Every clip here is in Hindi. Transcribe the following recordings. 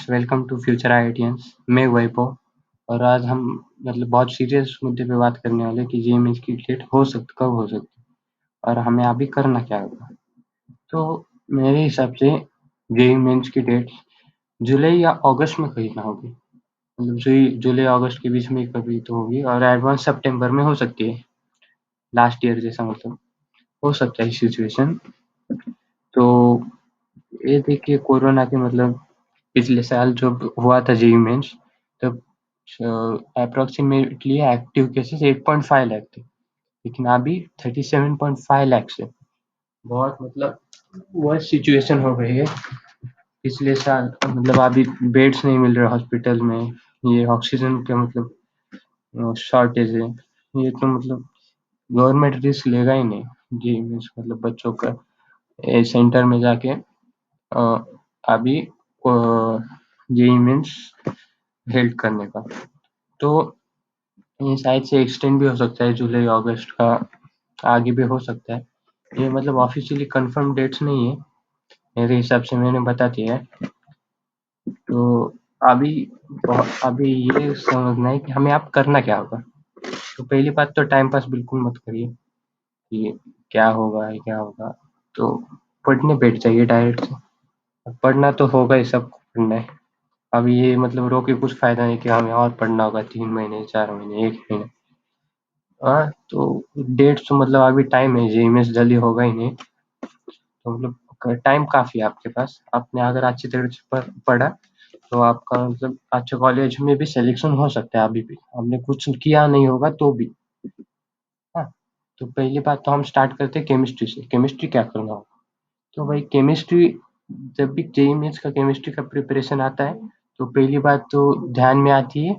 Welcome to future आइडियंस। मैं वैभव और आज हम बहुत सीरियस मुद्दे पे बात करने वाले कि जेईई की डेट कब हो सकती है और हमें अभी करना क्या होगा। तो मेरे हिसाब से जेईई मेंस की डेट जुलाई या अगस्त में कहीं ना होगी। जुलाई अगस्त के बीच में कभी तो होगी और एडवांस सितंबर में हो सकती है। लास्ट ईयर जैसा हो सकता है सिचुएशन। तो ये देखिए कोरोना के पिछले साल जब हुआ था जेईई मेंस तब अप्रोक्सीमेटली एक्टिव केसेस 8.5 लाख थे, लेकिन अभी 37.5 लाख है। बहुत वर्स्ट सिचुएशन हो गई है। पिछले साल अभी बेड्स नहीं मिल रहे हॉस्पिटल में, ये ऑक्सीजन के शॉर्टेज है। ये तो गवर्नमेंट रिस्क लेगा ही नहीं जी मीन्स बच्चों का सेंटर में जाके अभी जेईई मेंस हेल्प करने का। तो ये शायद से एक्सटेंड भी हो सकता है, जुलाई अगस्त का आगे भी हो सकता है। ये ऑफिशियली कंफर्म डेट्स नहीं है, मेरे हिसाब से मैंने बता दिया है। तो अभी अभी ये समझना है कि हमें अब करना क्या होगा। तो पहली बात तो टाइम पास बिल्कुल मत करिए कि क्या होगा। तो पढ़ने बैठ जाइए डायरेक्ट से। पढ़ना तो होगा ही, सबको पढ़ना है। अब ये रो के कुछ फायदा नहीं कि हमें और पढ़ना होगा 3 महीने 4 महीने 1 महीने। हाँ, तो डेट तो अभी टाइम है, जेईई मेंस जल्दी होगा ही नहीं। तो टाइम काफ़ी है आपके पास। आपने अगर अच्छी तरह से पढ़ा तो आपका अच्छे कॉलेज में भी सिलेक्शन हो सकता है अभी भी। हमने कुछ किया नहीं होगा तो भी। हाँ, तो पहली बात तो हम स्टार्ट करते हैं केमिस्ट्री से। केमिस्ट्री क्या करना होगा? तो भाई केमिस्ट्री, जब भी जेईई मेंस का केमिस्ट्री का प्रिपरेशन आता है तो पहली बात तो ध्यान में आती है,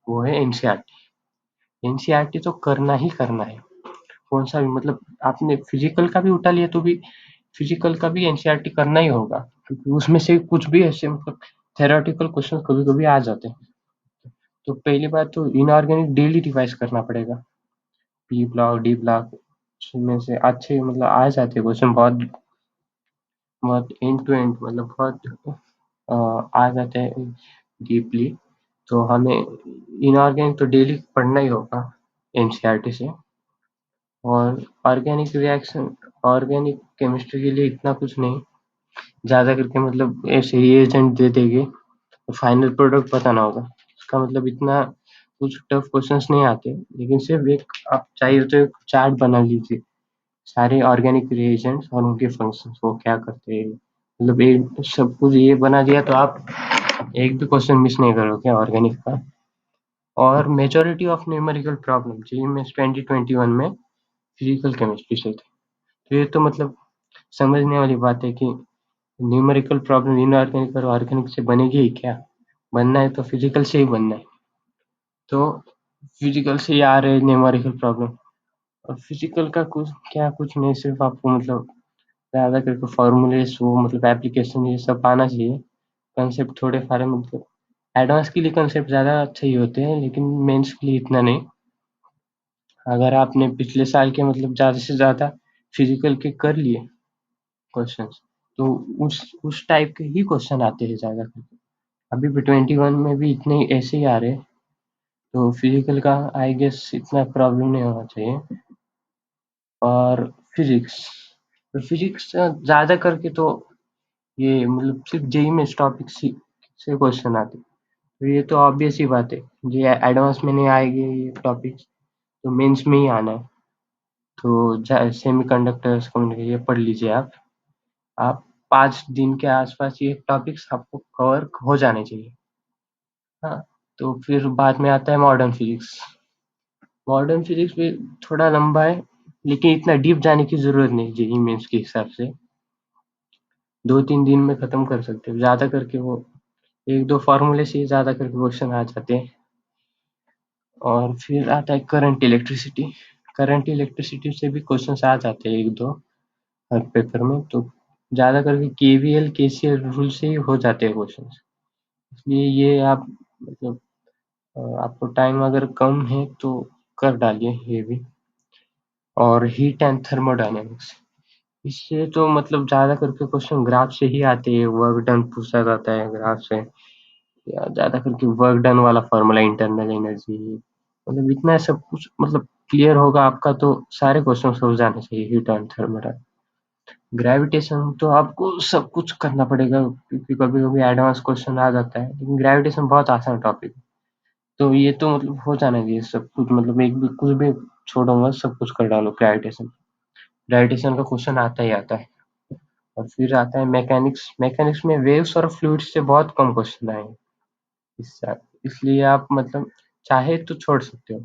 वो है एनसीईआरटी। एनसीईआरटी तो करना ही करना है। कौन सा भी आपने फिजिकल का भी उठा लिया तो भी फिजिकल का भी एनसीईआरटी करना ही होगा, क्योंकि उसमें से कुछ भी ऐसे थ्योरेटिकल क्वेश्चन कभी-कभी आ जाते हैं। तो पहली बात तो इनऑर्गेनिक डेली रिवाइज करना पड़ेगा। पी ब्लॉक, डी ब्लॉक उसमें से अच्छे आ जाते हैं क्वेश्चन, बहुत बहुत एंड टू एंड बहुत आ जाते हैं डीपली। तो हमें इनऑर्गेनिक तो डेली पढ़ना ही होगा एनसीईआरटी से। और ऑर्गेनिक केमिस्ट्री के लिए इतना कुछ नहीं, ज़्यादा करके ऐसे ही एजेंट दे देंगे तो फाइनल प्रोडक्ट बताना होगा। उसका इतना कुछ टफ क्वेश्चंस नहीं आते, लेकिन सिर्फ एक आप चाहिए तो एक चार्ट बना लीजिए सारे ऑर्गेनिक रिएजेंट्स और उनके फंक्शंस, वो क्या करते हैं। एक सब कुछ ये बना दिया तो आप एक भी क्वेश्चन मिस नहीं करोगे ऑर्गेनिक का। और majority of numerical problem JEE में 2021 में फिजिकल केमिस्ट्री से थे। तो ये तो समझने वाली बात है कि न्यूमेरिकल प्रॉब्लम इनऑर्गेनिक और ऑर्गेनिक से बनेगी ही क्या? बनना है तो फिजिकल से ही बनना है। तो फिजिकल से ही आ रहे न्यूमेरिकल प्रॉब्लम। और फिजिकल का कुछ नहीं, सिर्फ आपको ज़्यादा करके फॉर्मूलेस वो एप्लीकेशन ये सब आना चाहिए। कंसेप्ट थोड़े सारे एडवांस के लिए कंसेप्ट ज़्यादा अच्छे ही होते हैं, लेकिन मेंस के लिए इतना नहीं। अगर आपने पिछले साल के ज़्यादा से ज़्यादा फिजिकल के कर लिए क्वेश्चंस, तो उस टाइप के ही क्वेश्चन आते हैं ज़्यादा करके। अभी भी 21 में भी इतने ऐसे ही आ रहे हैं, तो फिजिकल का आई गेस इतना प्रॉब्लम नहीं होना चाहिए। और फिजिक्स, तो फिजिक्स ज़्यादा करके तो ये सिर्फ जेईई में इस टॉपिक से क्वेश्चन आते हैं। तो ये तो ऑब्वियस ही बात है, ये एडवांस में नहीं आएंगे ये टॉपिक्स, तो मेंस में ही आना है। तो सेमीकंडक्टर्स कम्युनिकेशन ये पढ़ लीजिए आप 5 दिन के आसपास ये टॉपिक्स आपको कवर हो जाने चाहिए। हाँ, तो फिर बाद में आता है मॉडर्न फिजिक्स। मॉडर्न फिजिक्स भी थोड़ा लंबा है, लेकिन इतना डीप जाने की ज़रूरत नहीं जेईई मेंस के हिसाब से। 2-3 दिन में ख़त्म कर सकते हो, ज़्यादा करके वो 1-2 फॉर्मूले से ही ज़्यादा करके क्वेश्चन आ जाते हैं। और फिर आता है करंट इलेक्ट्रिसिटी। करंट इलेक्ट्रिसिटी से भी क्वेश्चंस आ जाते हैं 1-2 हर पेपर में। तो ज़्यादा करके केवीएल केसीएल रूल से ही हो जाते हैं क्वेश्चंस। इसलिए ये आप आपको टाइम अगर कम है तो कर डालिए ये भी। और हीट एंड थर्मोडायनेमिक्स, इससे तो ज़्यादा करके क्वेश्चन ग्राफ से ही आते हैं, वर्क डन पूछा जाता है ग्राफ से। या ज़्यादा करके वर्क डन वाला फ़ॉर्मूला, इंटरनल एनर्जी, मतलब इतना सब कुछ मतलब क्लियर होगा आपका तो सारे क्वेश्चंस हो जाने चाहिए हीट एंड थर्मल। ग्रेविटेशन तो आपको सब कुछ करना पड़ेगा क्योंकि कभी-कभी एडवांस क्वेश्चन आ जाता है, लेकिन ग्रेविटेशन बहुत आसान टॉपिक है। तो ये तो मतलब हो जाना चाहिए सब कुछ, मतलब एक भी कुछ भी छोड़ूँगा, सब कुछ कर डालो ग्रेविटेशन। ग्रेविटेशन का क्वेश्चन आता ही आता है। और फिर आता है मैकेनिक्स। मैकेनिक्स में वेव्स और फ्लूइड्स से बहुत कम क्वेश्चन आएँगे इस साल, इसलिए आप मतलब चाहे तो छोड़ सकते हो।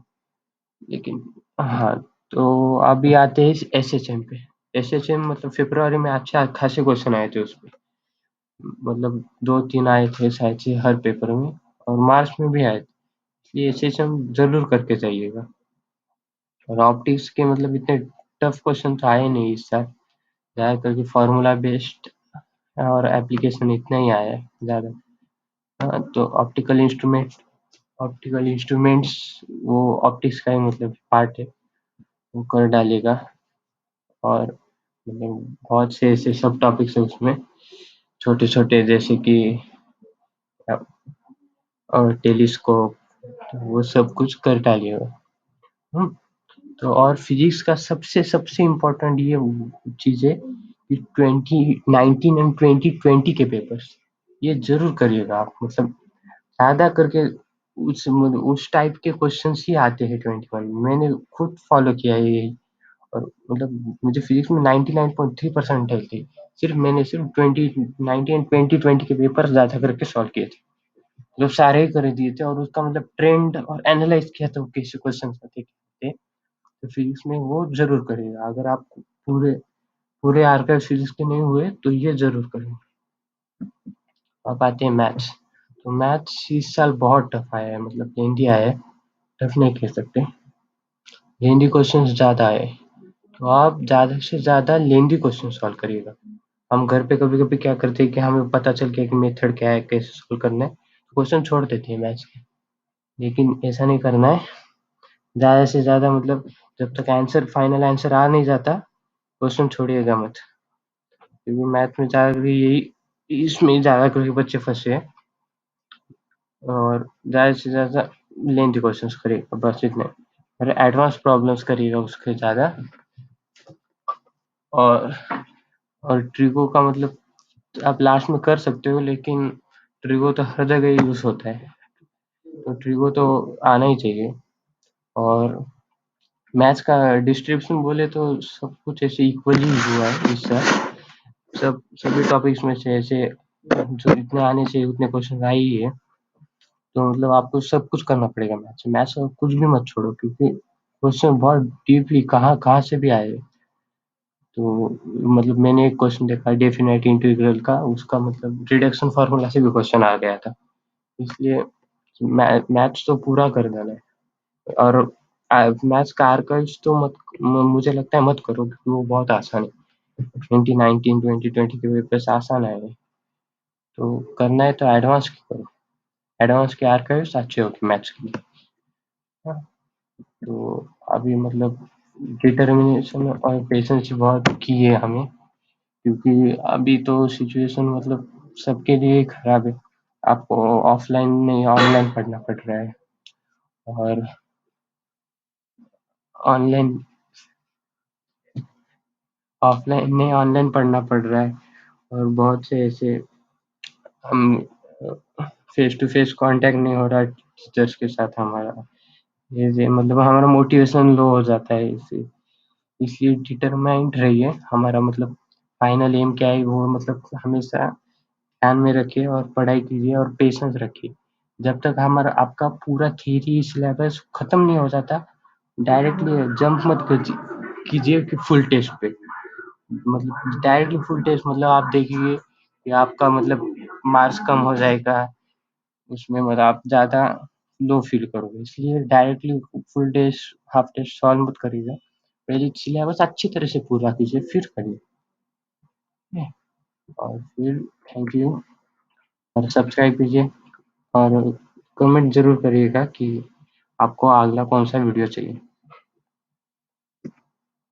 लेकिन हाँ, तो अभी आते हैं एसएचएम पे। एसएचएम मतलब फ़रवरी में अच्छा खासे क्वेश्चन आए थे उसपे। मतलब 2-3 आए थे शायद से हर पेपर में, और मार्च में भी आए थे। इसलिए एसएचएम ज़रूर करके जाइएगा। और ऑप्टिक्स के मतलब इतने टफ क्वेश्चन तो आए नहीं इस साल। ज़्यादा करके फ़ॉर्मूला बेस्ड और एप्लीकेशन इतना ही आया है ज़्यादा। हाँ, तो ऑप्टिकल इंस्ट्रूमेंट्स वो ऑप्टिक्स का ही मतलब पार्ट है, वो कर डालिएगा। और मतलब बहुत से ऐसे सब टॉपिक्स है उसमें, छोटे-छोटे, जैसे कि और टेलीस्कोप, तो वो सब कुछ कर डालिएगा। हुँ, तो और फिजिक्स का सबसे सबसे इम्पोर्टेंट ये चीज़ है कि 2019 एंड 2020 के पेपर्स, ये ज़रूर करिएगा आप। मतलब ज़्यादा करके उस टाइप के क्वेश्चंस ही आते हैं 21 में। मैंने खुद फॉलो किया है ये। और मतलब मुझे फिजिक्स में 99.3 परसेंटाइल थी। सिर्फ 2019 एंड 2020 के पेपर ज़्यादा करके सॉल्व किए थे। मतलब सारे ही कर दिए थे, और उसका मतलब ट्रेंड और एनालाइज़ किया था वो कैसे क्वेश्चंस आते थे। तो फिजिक्स में वो ज़रूर करिएगा। अगर आप पूरे पूरे आर्काइव फिजिक्स के नहीं हुए तो ये ज़रूर करें। अब आते हैं मैथ्स। तो मैथ्स इस साल बहुत टफ आया है, मतलब लेंथी आया है, टफ नहीं कह सकते। लेंथी क्वेश्चंस ज़्यादा आए, तो आप ज़्यादा से ज़्यादा लेंथी क्वेश्चन सॉल्व करिएगा। हम घर पे कभी-कभी क्या करते हैं कि हमें पता चल गया कि मेथड क्या है, कैसे सॉल्व करना है, तो क्वेश्चन छोड़ देते हैं मैथ्स के। लेकिन ऐसा नहीं करना है। ज़्यादा से ज़्यादा मतलब जब तक फाइनल आंसर आ नहीं जाता, क्वेश्चन छोड़िएगा मत। क्योंकि मैथ में ज़्यादा करके यही इसमें ज़्यादा करके बच्चे फँसे हैं। और ज़्यादा से ज़्यादा लेंथी क्वेश्चंस करिएगा, बस इतना ही। और एडवांस प्रॉब्लम्स करिएगा उसके ज़्यादा। और ट्रिको का मतलब आप लास्ट में कर सकते हो, लेकिन ट्रिको तो हर जगह यूज़ होता है, तो ट्रिको तो आना ही चाहिए। और मैथ्स का डिस्ट्रीब्यूशन बोले तो सब कुछ ऐसे इक्वली हुआ है इस साल। सभी टॉपिक्स में से ऐसे जो जितने आने चाहिए उतने क्वेश्चन आए ही है। तो मतलब आपको सब कुछ करना पड़ेगा मैथ्स में। मैथ्स का कुछ भी मत छोड़ो, क्योंकि क्वेश्चन बहुत डीपली कहाँ से भी आए। तो मतलब मैंने एक क्वेश्चन देखा डेफिनेट इंटीग्रल का, उसका मतलब रिडक्शन फार्मूला से भी क्वेश्चन आ गया था। इसलिए मैथ्स तो पूरा कर देना है। और मैथ्स का आर्काइव्स तो मुझे लगता है मत करो, क्योंकि वो बहुत आसान है। 2019 2020 के पेपर्स आसान आए हैं। तो करना है तो एडवांस की करो। एडवांस के आर्काइव्स अच्छे होते मैथ्स के लिए। हाँ, तो अभी मतलब डिटर्मिनेशन और पेशेंस बहुत की है हमें, क्योंकि अभी तो सिचुएशन मतलब सबके लिए ही खराब है। आपको ऑफलाइन नहीं ऑनलाइन पढ़ना पड़ रहा है। और ऑनलाइन ऑफलाइन नहीं ऑनलाइन पढ़ना पड़ रहा है। और बहुत से ऐसे हम फेस टू फेस कांटेक्ट नहीं हो रहा टीचर्स के साथ हमारा। ये मतलब हमारा मोटिवेशन लो हो जाता है इससे। इसलिए डिटरमाइंड रहिए। हमारा मतलब फाइनल एम क्या है वो मतलब हमेशा ध्यान में रखिए और पढ़ाई कीजिए और पेशेंस रखिए। जब तक हमारा आपका पूरा थियरी सिलेबस खत्म नहीं हो जाता, डायरेक्टली जंप मत कीजिए कि फुल टेस्ट पे। मतलब डायरेक्टली फुल टेस्ट मतलब आप देखिए कि आपका मतलब मार्क्स कम हो जाएगा, उसमें मतलब आप ज़्यादा लो फील करोगे। इसलिए directly full test half test solve मत करिएगा। पहले सिलेबस अच्छी तरह से पूरा कीजिए फिर करिए। और फिर थैंक यू, और सब्सक्राइब कीजिए, और कमेंट ज़रूर करिएगा कि आपको अगला कौन सा वीडियो चाहिए।